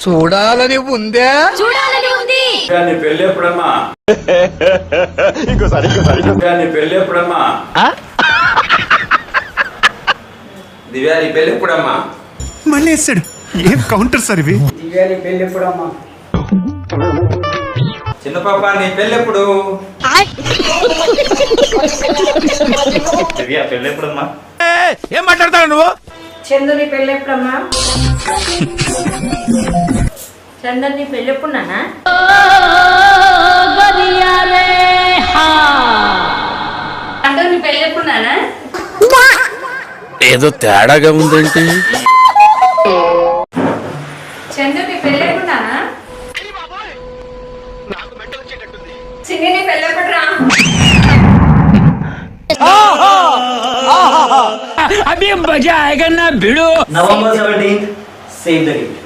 చూడాలని ఉందే. చూడాలని ఉంది. నీ పెళ్ళి ఎప్పుడమ్మా? ఇంకోసారి నీ పెళ్ళి ఎప్పుడమ్మా? దివ్యా నీ పెళ్ళి ఎప్పుడమ్మా? మళ్ళీ వేస్తాడు. ఏం కౌంటర్ సార్ ఇవి? దివ్యా నీ పెళ్ళి ఎప్పుడమ్మా? చిన్న పాప నీ పెళ్ళి ఎప్పుడు? దివ్యా పెళ్ళి ఎప్పుడమ్మా? ఏం మాట్లాడతావు నువ్వు? చందు నీ పెళ్ళి ఎప్పుడమ్మా? చందన్ నీ పెళ్ళి ఎప్పుడున్నానా? అంటే నీ పెళ్ళి ఎప్పుడున్నానా? ఏదో తేడాగా ఉందేంటి? చందు నీ పెళ్ళి ఎప్పుడున్నానా? చిన్ని నీ పెళ్ళి ఎప్పుడురా? November 17th, save the date.